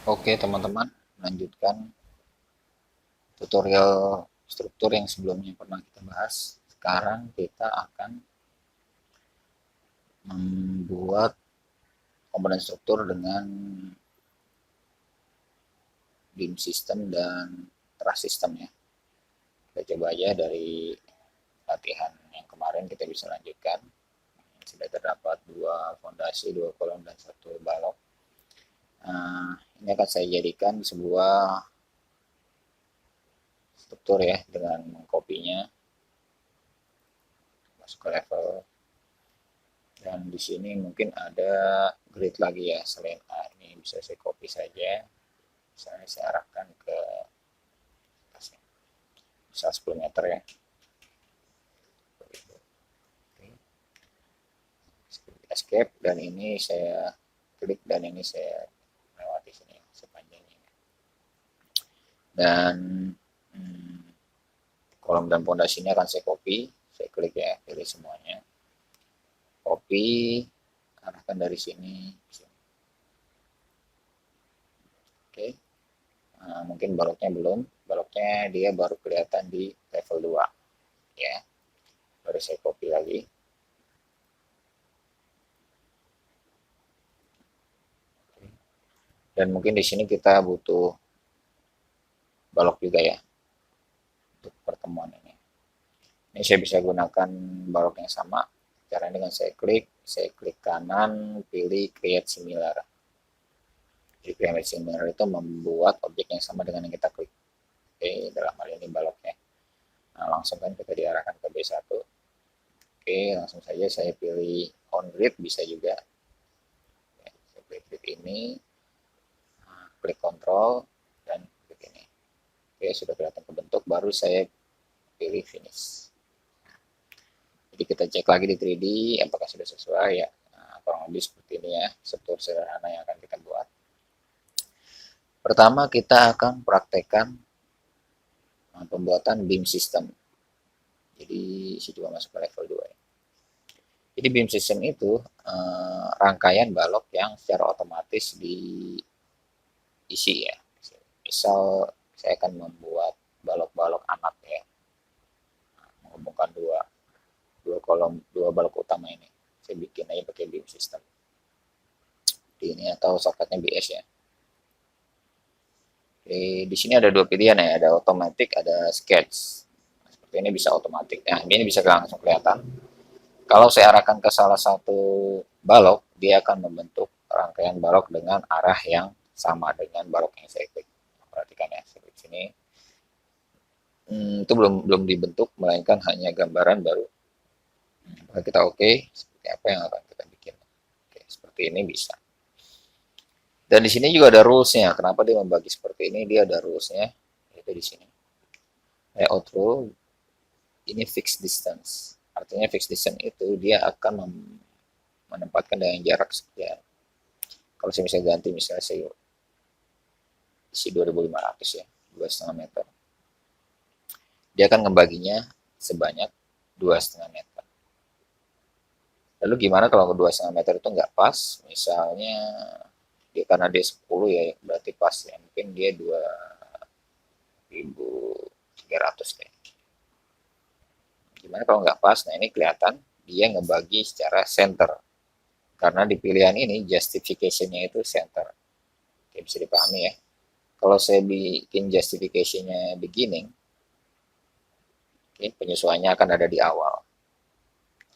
Oke teman-teman, lanjutkan tutorial struktur yang sebelumnya pernah kita bahas. Sekarang kita akan membuat komponen struktur dengan beam system dan truss system ya. Kita coba aja dari latihan yang kemarin kita bisa lanjutkan. Sudah terdapat dua fondasi, dua kolom dan satu balok. Ini akan saya jadikan sebuah struktur ya dengan mengkopinya masuk ke level. Dan di sini mungkin ada grid lagi ya selain A. Ini bisa saya copy saja. Misalnya saya arahkan ke atasnya. Misal 10 meter ya. Escape dan ini saya klik dan ini saya lewati sini sepanjangnya. Dan kolom dan pondasinya akan saya copy. Saya klik ya, pilih semuanya. Copy, arahkan dari sini. Oke. Nah, mungkin baloknya belum. Baloknya dia baru kelihatan di level 2 ya. Baru saya copy lagi. Dan mungkin di sini kita butuh balok juga ya untuk pertemuan ini. Ini saya bisa gunakan balok yang sama. Caranya dengan saya klik kanan, pilih create similar. Jadi create similar itu membuat objek yang sama dengan yang kita klik. Oke, dalam hal ini baloknya. Nah, langsung kan kita diarahkan ke B1. Oke, langsung saja saya pilih on grid bisa juga. Saya klik ini, klik kontrol dan klik ini. Oke, sudah kelihatan kebentuk, baru saya pilih finish. Jadi kita cek lagi di 3D apakah sudah sesuai ya. Nah, kurang lebih seperti ini ya, struktur sederhana yang akan kita buat. Pertama kita akan praktekkan pembuatan beam system. Jadi saya coba masuk ke level 2 ya. Jadi beam system itu rangkaian balok yang secara otomatis diisi ya. Misal saya akan membuat balok-balok anak ya, menghubungkan dua kolom, dua balok utama ini. Saya bikin aja pakai beam system. Di ini atau shortcutnya BS ya. Oke, di sini ada dua pilihan ya, ada automatic, ada sketch. Nah, seperti ini bisa otomatis. Nah, ini bisa langsung kelihatan. Kalau saya arahkan ke salah satu balok, dia akan membentuk rangkaian balok dengan arah yang sama dengan balok yang saya klik. Perhatikan ya, di sini itu belum dibentuk, melainkan hanya gambaran baru. Kalau kita oke, seperti apa yang akan kita bikin? Oke, seperti ini bisa. Dan di sini juga ada rules-nya. Kenapa dia membagi seperti ini? Dia ada rules-nya. Itu di sini. Layout rule ini fixed distance. Artinya fixed distance itu dia akan menempatkan dengan jarak sekian. Kalau saya bisa ganti misalnya saya isi 2500 ya, 2,5 meter. Dia akan membaginya sebanyak 2,5 meter. Lalu gimana kalau 2,5 meter itu nggak pas? Misalnya dia karena dia 10 ya, berarti pas ya. Mungkin dia 2.300 deh. Gimana kalau nggak pas? Nah ini kelihatan dia ngebagi secara center. Karena di pilihan ini justification-nya itu center. Oke, bisa dipahami ya. Kalau saya bikin justification-nya beginning, penyesuaiannya akan ada di awal.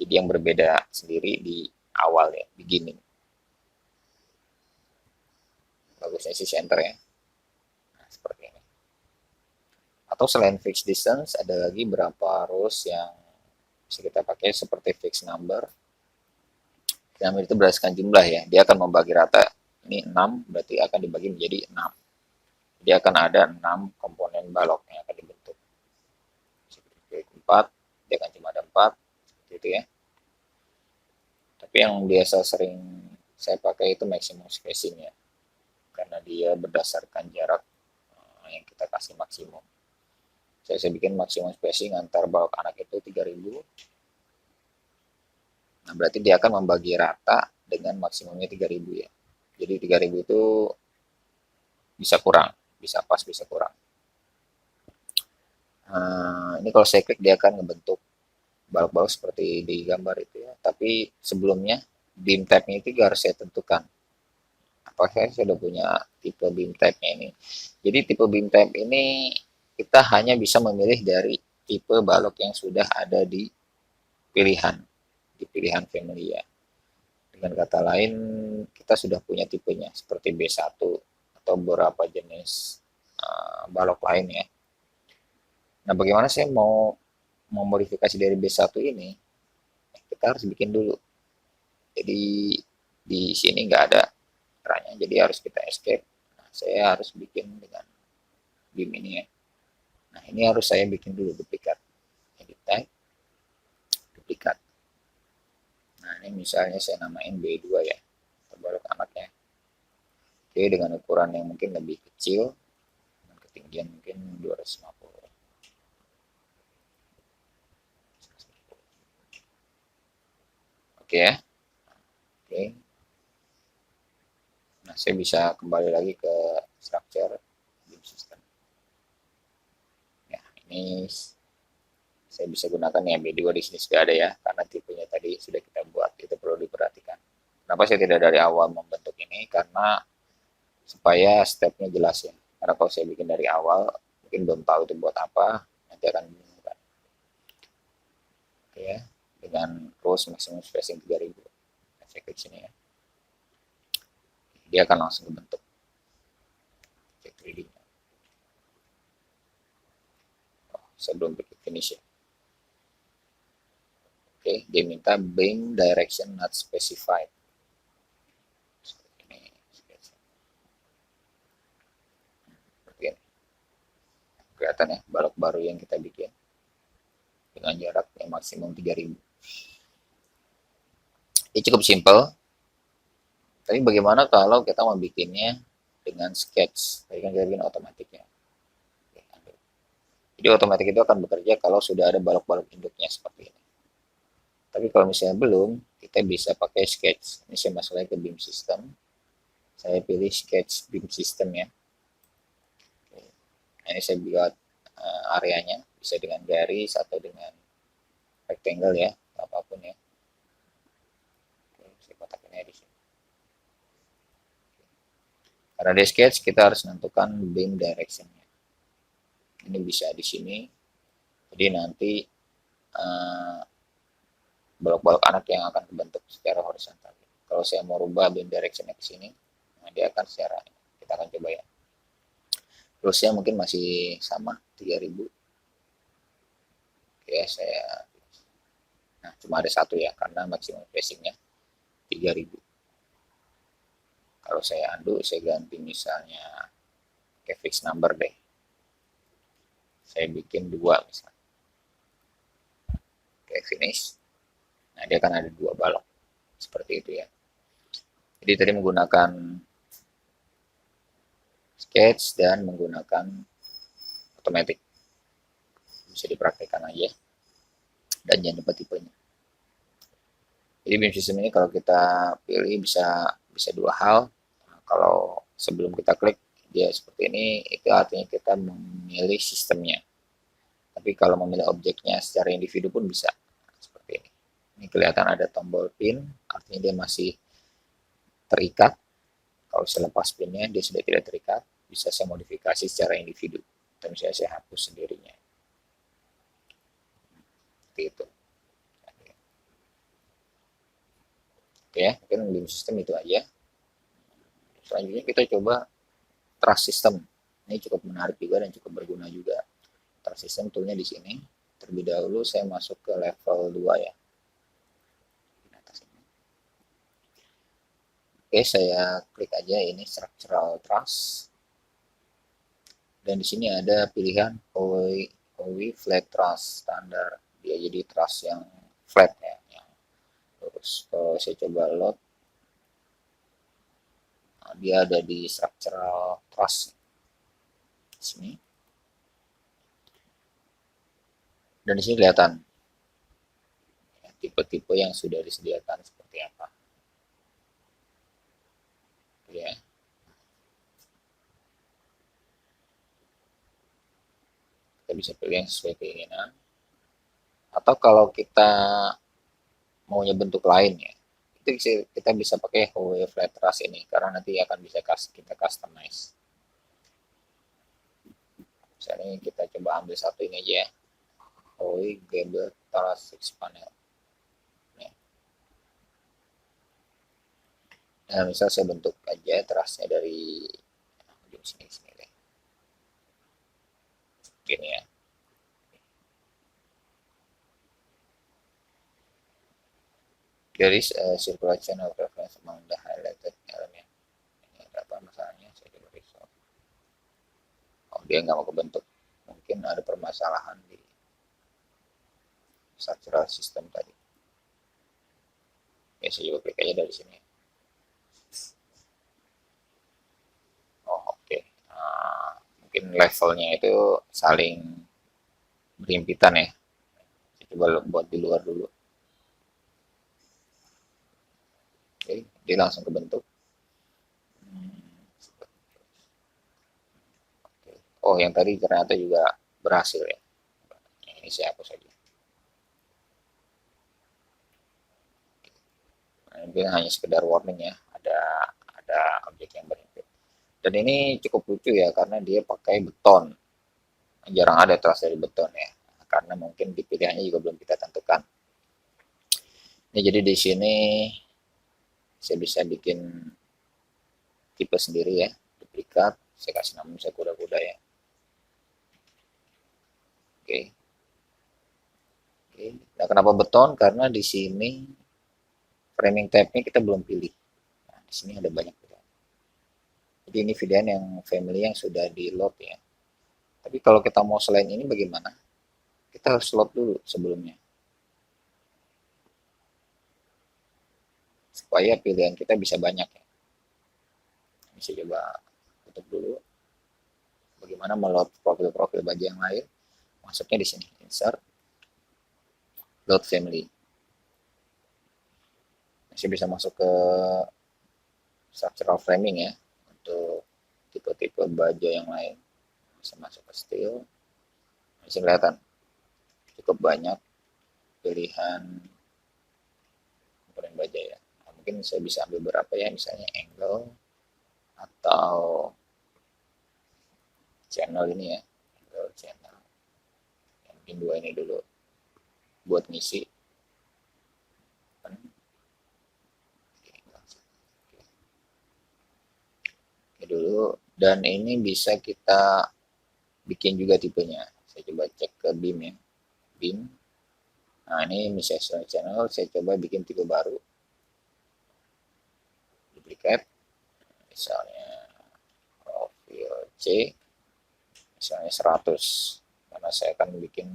Jadi yang berbeda sendiri di awal ya, beginning. Bagusnya sih center ya. Nah, seperti ini. Atau selain fixed distance, ada lagi berapa rules yang bisa kita pakai seperti fixed number. Number itu berdasarkan jumlah ya. Dia akan membagi rata. Ini 6, berarti akan dibagi menjadi 6. Jadi akan ada 6 komponen balok yang akan dibentuk. Seperti 4, dia akan cuma ada 4, seperti itu ya. Tapi yang biasa sering saya pakai itu maximum spacing ya. Karena dia berdasarkan jarak yang kita kasih maksimum. Saya bikin maksimum spacing antar balok anak itu 3000. Nah, berarti dia akan membagi rata dengan maksimumnya 3000 ya. Jadi 3000 itu bisa kurang, bisa pas, bisa kurang. Ini kalau saya klik dia akan ngebentuk balok-balok seperti di gambar itu ya. Tapi sebelumnya beam type-nya itu harus saya tentukan. Apakah saya sudah punya tipe beam type-nya ini. Jadi tipe beam type ini kita hanya bisa memilih dari tipe balok yang sudah ada di pilihan family ya. Dengan kata lain, kita sudah punya tipenya seperti B1 atau beberapa jenis balok lain ya. Nah, bagaimana saya mau memodifikasi dari B1 ini? Kita harus bikin dulu. Jadi di sini nggak ada caranya, jadi harus kita escape. Nah, saya harus bikin dengan beam ini ya. Nah, ini harus saya bikin dulu duplikat. Edit type, duplikat. Nah, ini misalnya saya namain B2 ya, balok anaknya. Oke, dengan ukuran yang mungkin lebih kecil, dengan ketinggian mungkin 250. Oke ya. Oke. Nah, saya bisa kembali lagi ke structure beam system. Ya, ini saya bisa gunakan ya B2 di sini sudah ada ya, karena tipenya tadi sudah kita buat, itu perlu diperhatikan. Kenapa saya tidak dari awal membentuk ini? Karena supaya stepnya jelas ya. Karena kalau saya bikin dari awal, mungkin belum tahu itu buat apa, nanti akan membingungkan. Oke ya, dengan rules maximum spacing 3000. Saya klik sini ya. Dia akan langsung dibentuk. Cek 3D-nya. Oh, saya belum finish ya. Oke, dia minta beam direction not specified. Ini seperti ini. Kelihatan ya, balok baru yang kita bikin dengan jarak yang maksimum 3000. Ini cukup simple. Tapi bagaimana kalau kita mau bikinnya dengan sketch? Tadi kan kita bikin otomatiknya. Jadi otomatis itu akan bekerja kalau sudah ada balok-balok induknya seperti ini. Tapi kalau misalnya belum, kita bisa pakai sketch. Ini saya masuk lagi ke beam system. Saya pilih sketch beam system ya. Nah, ini saya buat areanya, bisa dengan garis atau dengan rectangle ya, apapun ya. Saya kotakin di sini. Karena di sketch kita harus menentukan beam direction-nya. Ini bisa di sini. Jadi nanti balok-balok anak yang akan terbentuk secara horizontal. Kalau saya mau rubah beam direction-nya ke sini, nah dia akan secara, kita akan coba ya. Terusnya mungkin masih sama 3000. Oke, nah cuma ada satu ya, karena maksimum spacing-nya 3000. Kalau saya undo, saya ganti misalnya ke fix number deh. Saya bikin 2 misalnya. Oke, finish. Nah, dia akan ada 2 balok. Seperti itu ya. Jadi tadi menggunakan sketch dan menggunakan otomatis. Bisa dipraktekkan aja. Dan jangan lupa tipenya. Jadi beam system ini kalau kita pilih bisa 2 hal. Nah, kalau sebelum kita klik dia seperti ini, itu artinya kita memilih sistemnya. Tapi kalau memilih objeknya secara individu pun bisa. Seperti ini. Ini kelihatan ada tombol pin, artinya dia masih terikat. Kalau saya lepas pinnya, dia sudah tidak terikat. Bisa saya modifikasi secara individu. Atau misalnya saya hapus sendirinya. Seperti itu. Oke ya, mungkin beam system itu aja. Selanjutnya kita coba trust system. Ini cukup menarik juga dan cukup berguna juga. Trust system toolnya di sini. Terlebih dahulu saya masuk ke level 2 ya. Oke, saya klik aja ini structural truss. Dan di sini ada pilihan Howe flat truss standar. Dia jadi truss yang flat ya, yang lurus. Kalau saya coba load, nah, dia ada di structural truss. Di sini. Dan di sini kelihatan tipe-tipe yang sudah disediakan seperti apa. Ya. kita bisa pilih yang sesuai keinginan. Atau kalau kita maunya bentuk lain ya, itu kita bisa pakai Huawei Flat Truss ini karena nanti akan bisa kita customize. Misalnya kita coba ambil satu ini aja ya, Huawei Gable Truss 6 panel. Nah, misal saya bentuk aja trussnya dari ujung sini deh. Gini ya. There is a circulation of reference among the highlighted element. Ini ada apa masalahnya? Saya coba resolve. Oh, dia nggak mau kebentuk. Mungkin ada permasalahan di structural system tadi. Ya, saya coba klik aja dari sini. Oh, oke. Nah, mungkin levelnya itu saling berhimpitan ya. Saya coba buat di luar dulu. Oke, dia langsung kebentuk. Oh, yang tadi ternyata juga berhasil ya. Ini saya hapus saja. Mungkin hanya sekedar warning ya, ada objek yang berhimpit. Dan ini cukup lucu ya karena dia pakai beton. Jarang ada truss dari beton ya. Karena mungkin di pilihannya juga belum kita tentukan. Ini jadi di sini saya bisa bikin tipe sendiri ya, duplikat. Saya kasih nama saya kuda-kuda ya. Oke. Oke. Nah, kenapa beton? Karena di sini framing type-nya kita belum pilih. Nah, di sini ada banyak pilihan. Jadi ini VDN yang family yang sudah di load ya. Tapi kalau kita mau selain ini bagaimana? Kita harus load dulu sebelumnya. Supaya pilihan kita bisa banyak ya. Bisa coba tutup dulu. Bagaimana meload profil-profil baju yang lain? Masuknya di sini, insert, load family. Masih bisa masuk ke structural framing ya untuk tipe-tipe baju yang lain. Bisa masuk ke steel. Bisa kelihatan cukup banyak pilihan komponen baja ya. Nah, mungkin saya bisa ambil beberapa ya, misalnya angle atau channel ini ya, angle channel. Yang mungkin dua ini dulu buat ngisi. Oke dulu, dan ini bisa kita bikin juga tipenya. Saya coba cek ke beam ya, beam. Nah, ini misalnya channel, saya coba bikin tipe baru, duplicate, misalnya profil C, misalnya 100, karena saya akan bikin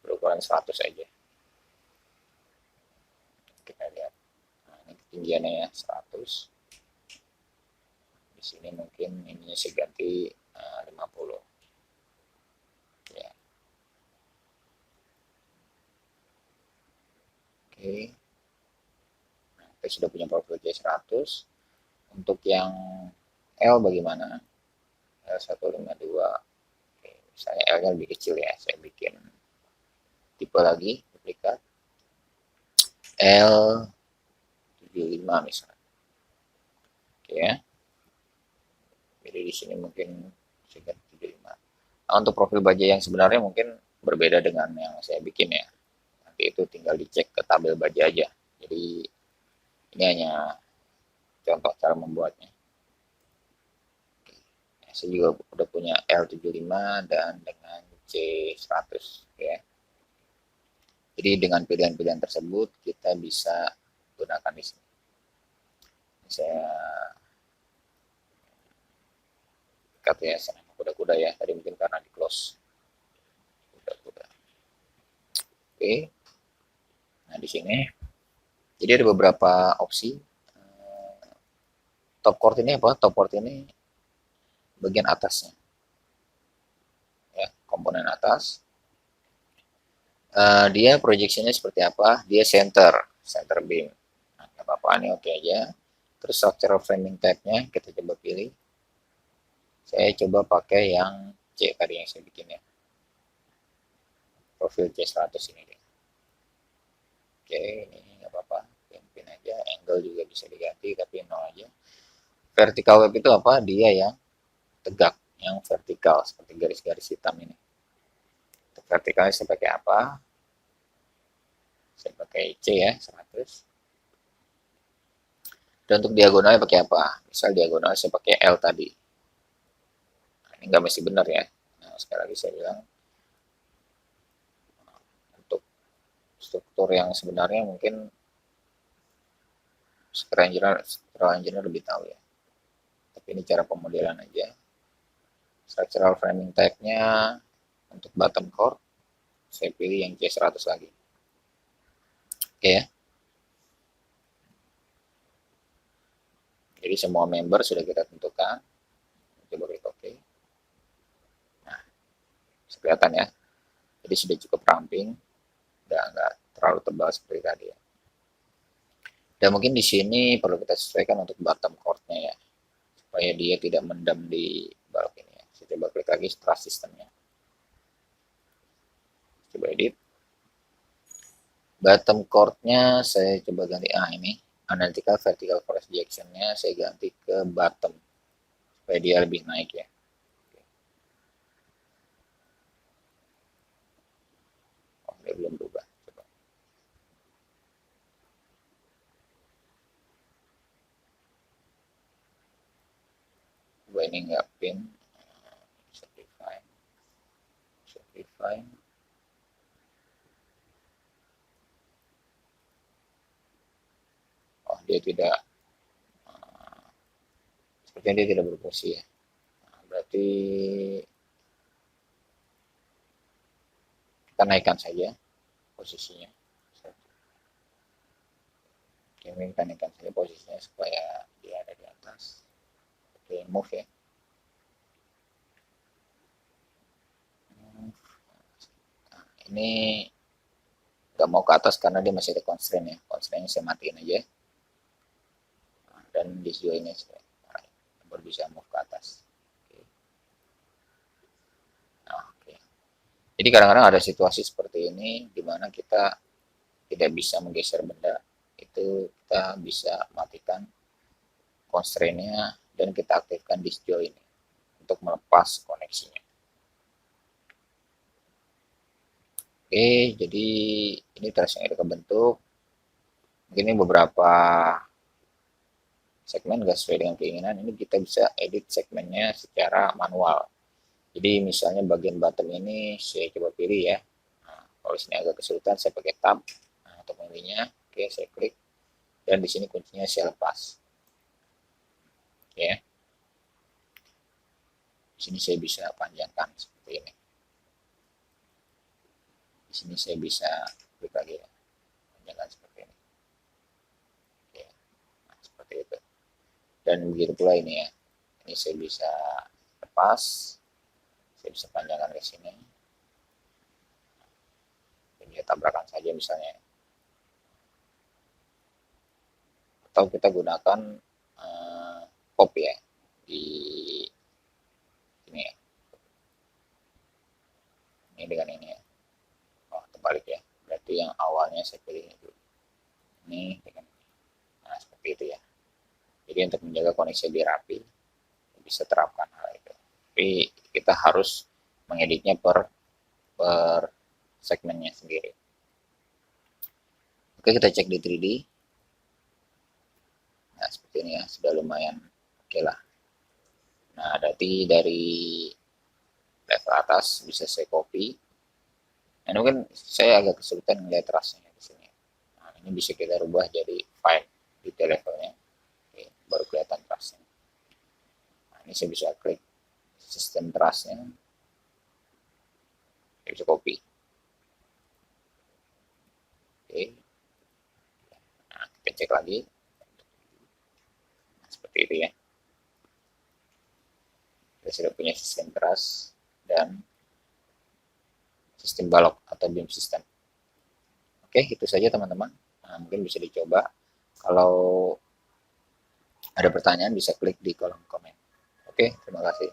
berukuran 100 aja. Kita lihat, nah, ini ketinggiannya ya 100. Di sini mungkin ininya saya ganti 50. Ya. Oke. Nah, kita sudah punya profil C100. Untuk yang L bagaimana? L152. Oke, misalnya L-nya lebih kecil ya, saya bikin tipe lagi, duplikat. L75 misalnya. Oke ya. Jadi di sini mungkin sekitar 75. Nah, untuk profil baja yang sebenarnya mungkin berbeda dengan yang saya bikin ya. Nanti itu tinggal dicek ke tabel baja aja. Jadi ini hanya contoh cara membuatnya. Saya juga udah punya L75 dan dengan C100 ya. Jadi dengan pilihan-pilihan tersebut kita bisa gunakan di sini. Saya cut ya sama kuda-kuda ya. Tadi mungkin karena di close. Kuda-kuda. Oke. Nah, di sini jadi ada beberapa opsi. Top chord ini apa? Top chord ini bagian atasnya. Ya, komponen atas. Dia projectionnya seperti apa? Dia center beam. Nah, nggak apa-apa, ini oke aja. Terus structural framing type-nya kita coba pilih. Saya coba pakai yang C tadi yang saya bikin ya, profil C100 ini deh. Oke, ini nggak apa-apa, pin aja, angle juga bisa diganti tapi 0 aja. Vertical web itu apa? Dia yang tegak, yang vertikal seperti garis-garis hitam ini. Untuk vertikalnya saya pakai apa? Saya pakai C ya, 100. Dan untuk diagonalnya pakai apa? Misal diagonal saya pakai L tadi. Nah, ini nggak mesti benar ya. Nah, sekali lagi saya bilang, untuk struktur yang sebenarnya mungkin structural engineer lebih tahu ya. Tapi ini cara pemodelan aja. Structural framing type-nya untuk bottom core, saya pilih yang C100 lagi. Oke ya. Jadi semua member sudah kita tentukan. Coba klik OK. Nah, kelihatan ya. Jadi sudah cukup ramping, udah nggak terlalu tebal seperti tadi ya. Dan mungkin di sini perlu kita sesuaikan untuk bottom chord-nya ya, supaya dia tidak mendam di balok ini ya. Saya coba klik lagi setelah sistemnya. Coba edit. Bottom chord-nya saya coba ganti, ini analytical vertical projection-nya saya ganti ke bottom supaya dia lebih naik ya. Oh, dia belum berubah. Coba. Coba ini nggak pin. Certify. Oh, dia tidak, sepertinya dia tidak berfungsi ya. Nah, berarti kita naikkan saja posisinya. Ini kita naikkan saja posisinya supaya dia ada di atas. Oke, move ya. Nah, ini nggak mau ke atas karena dia masih ada constraint ya. Constraintnya saya matiin aja. Nah, dan di sejauh ini saya baru bisa move ke atas. Oke. Nah, oke. Jadi kadang-kadang ada situasi seperti ini di mana kita tidak bisa menggeser benda, itu kita bisa matikan constraint-nya dan kita aktifkan disk join untuk melepas koneksinya. Oke, jadi ini trace yang ada kebentuk. Mungkin ini beberapa segmen nggak sesuai dengan keinginan, ini kita bisa edit segmennya secara manual. Jadi misalnya bagian bottom ini saya coba pilih ya. Nah, kalau sini agak kesulitan saya pakai tab untuk memilihnya. Oke, saya klik dan di sini kuncinya saya lepas. Ya. Di sini saya bisa panjangkan seperti ini. Di sini saya bisa klik lagi ya. Panjangkan seperti ini. Oke. Nah, seperti itu. Dan begitu pula ini ya. Ini saya bisa lepas. Saya bisa panjangkan ke sini. Ini tabrakan saja misalnya. Atau kita gunakan pop ya di ini ya. Ini dengan ini ya. Oh, terbalik ya. Berarti yang awalnya saya pilih ini dulu. Ini dengan ini. Nah, seperti itu ya. Jadi untuk menjaga koneksi lebih rapi, bisa terapkan hal itu. Tapi kita harus mengeditnya per segmennya sendiri. Oke, kita cek di 3D. Nah, seperti ini ya, sudah lumayan oke lah. Nah, dari level atas bisa saya copy. Nah, mungkin saya agak kesulitan melihat rasanya di sini. Nah, ini bisa kita rubah jadi file detail levelnya. Oke, baru kelihatan rasanya. Nah, ini saya bisa klik sistem trustnya. Saya bisa copy. Oke. Nah, kita cek lagi. Nah, seperti itu ya. Kita sudah punya sistem trust dan sistem balok atau beam system. Oke, itu saja teman-teman. Nah, mungkin bisa dicoba. Kalau ada pertanyaan bisa klik di kolom komen. Oke, terima kasih.